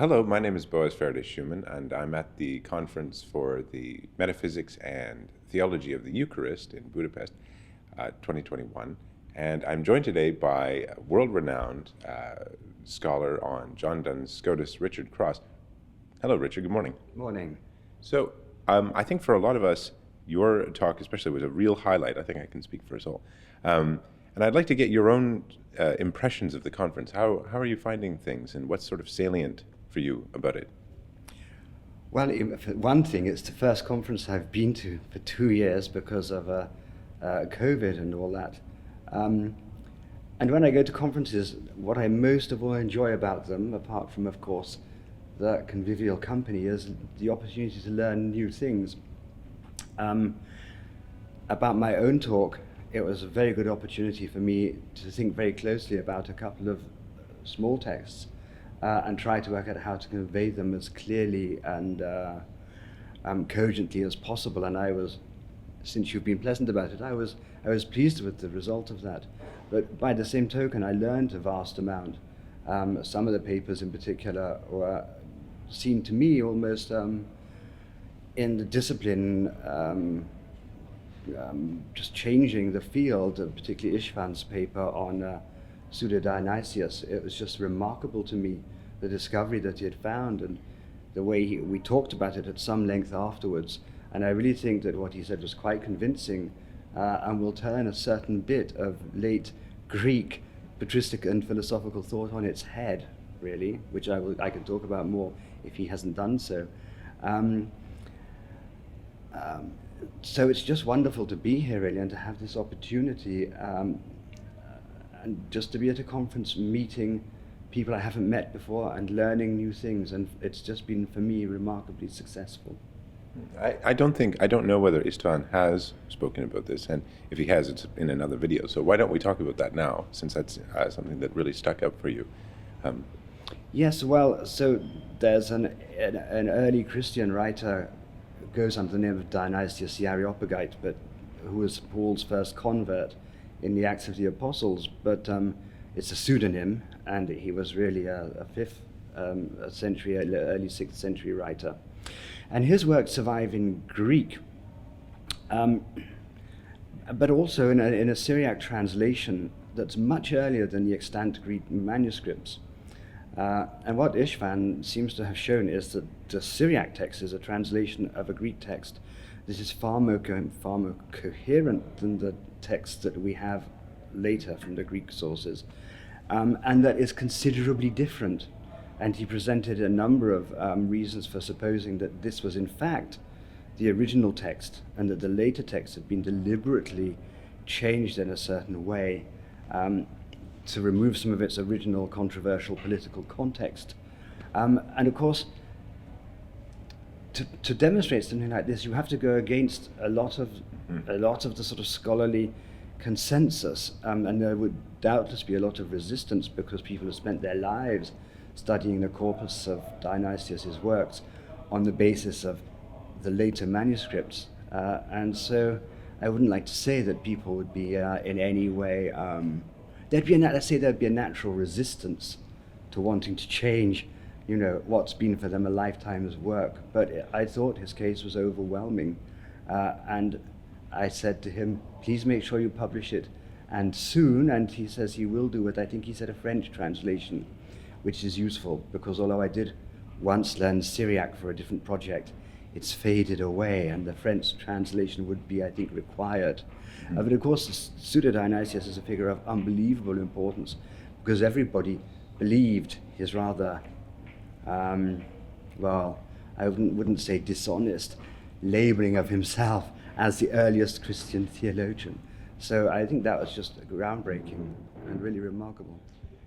Hello, my name is Boaz Faraday-Schumann, and I'm at the conference for the Metaphysics and Theology of the Eucharist in Budapest, 2021. And I'm joined today by a world-renowned scholar on John Duns Scotus, Richard Cross. Hello, Richard. Good morning. Morning. So I think for a lot of us, your talk especially was a real highlight. I think I can speak for us all. And I'd like to get your own impressions of the conference. How are you finding things, and what's sort of salient for you about it? Well, for one thing, it's the first conference I've been to for 2 years because of COVID and all that. And when I go to conferences, what I most of all enjoy about them, apart from, of course, the convivial company, is the opportunity to learn new things. About my own talk, it was a very good opportunity for me to think very closely about a couple of small texts and try to work out how to convey them as clearly and cogently as possible. And I was, since you've been pleasant about it, I was pleased with the result of that. But by the same token, I learned a vast amount. Some of the papers in particular seemed to me almost in the discipline just changing the field, particularly István's paper on Pseudo-Dionysius. It was just remarkable to me, the discovery that he had found and the way we talked about it at some length afterwards. And I really think that what he said was quite convincing and will turn a certain bit of late Greek patristic and philosophical thought on its head, really, which I can talk about more if he hasn't done so. So it's just wonderful to be here, really, and to have this opportunity and just to be at a conference meeting people I haven't met before and learning new things, and it's just been, for me, remarkably successful. I don't know whether István has spoken about this, and if he has, it's in another video. So why don't we talk about that now, since that's something that really stuck up for you? Yes, well, so there's an early Christian writer who goes under the name of Dionysius the Areopagite, but who was Paul's first convert in the Acts of the Apostles, but it's a pseudonym, and he was really a 5th century, early 6th century writer. And his works survive in Greek, but also in a Syriac translation that's much earlier than the extant Greek manuscripts. And what István seems to have shown is that the Syriac text is a translation of a Greek text. This is far more coherent than the text that we have later from the Greek sources, and that is considerably different. And he presented a number of reasons for supposing that this was in fact the original text, and that the later text had been deliberately changed in a certain way to remove some of its original controversial political context. And of course, to demonstrate something like this, you have to go against a lot of the sort of scholarly consensus, and there would doubtless be a lot of resistance because people have spent their lives studying the corpus of Dionysius's works on the basis of the later manuscripts, and so I wouldn't like to say that people would be in any way there'd be a natural resistance to wanting to change, what's been for them a lifetime's work. But I thought his case was overwhelming, and I said to him, please make sure you publish it, and soon. And he says he will do it. I think he said a French translation, which is useful, because although I did once learn Syriac for a different project, it's faded away, and the French translation would be, I think, required. But of course, Pseudo-Dionysius is a figure of unbelievable importance, because everybody believed his rather, well, I wouldn't say dishonest, labeling of himself as the earliest Christian theologian. So I think that was just groundbreaking and really remarkable.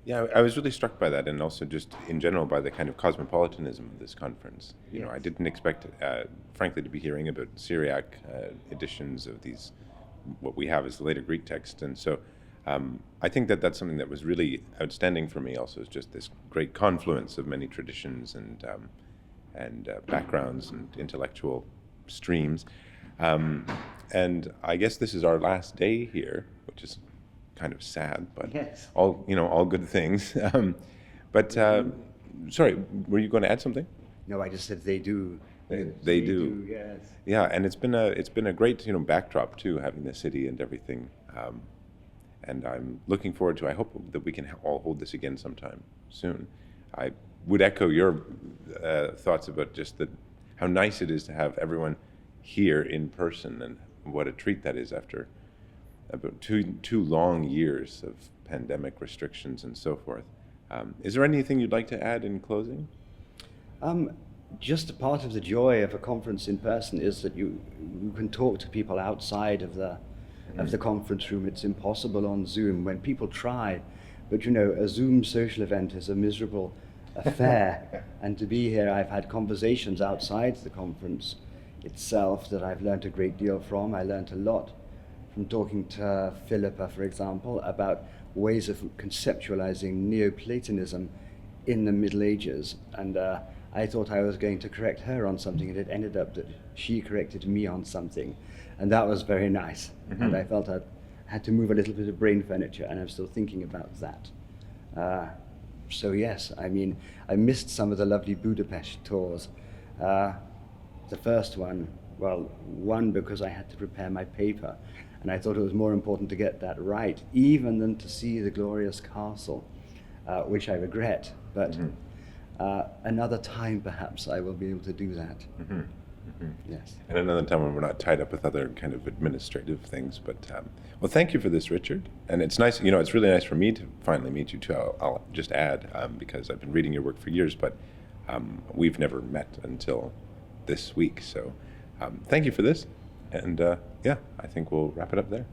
Yeah, I was really struck by that, and also just in general by the kind of cosmopolitanism of this conference. Yes. I didn't expect, frankly, to be hearing about Syriac editions of these, what we have as the later Greek text. And so I think that that's something that was really outstanding for me also, is just this great confluence of many traditions and backgrounds and intellectual streams. And I guess this is our last day here, which is kind of sad, but yes. all good things. But Sorry, were you going to add something? No, I just said they do. They do. Yes. Yeah, and it's been a great backdrop too, having the city and everything. And I'm looking forward to. I hope that we can all hold this again sometime soon. I would echo your thoughts about just how nice it is to have everyone here in person, and what a treat that is after about two long years of pandemic restrictions and so forth. Is there anything you'd like to add in closing? Just a part of the joy of a conference in person is that you can talk to people outside of the conference room. It's impossible on Zoom when people try, but a Zoom social event is a miserable affair. And to be here, I've had conversations outside the conference itself that I've learned a great deal from. I learned a lot from talking to Philippa, for example, about ways of conceptualizing Neoplatonism in the Middle Ages. And I thought I was going to correct her on something, and it ended up that she corrected me on something. And that was very nice. Mm-hmm. And I felt I had to move a little bit of brain furniture, and I'm still thinking about that. So yes, I mean, I missed some of the lovely Budapest tours. The first one, one because I had to prepare my paper, and I thought it was more important to get that right, even than to see the glorious castle, which I regret. But another time, perhaps, I will be able to do that. Mm-hmm. Mm-hmm. Yes. And another time when we're not tied up with other kind of administrative things. But well, thank you for this, Richard. And it's nice, it's really nice for me to finally meet you too. I'll just add, because I've been reading your work for years, but we've never met until this week. So thank you for this. And I think we'll wrap it up there.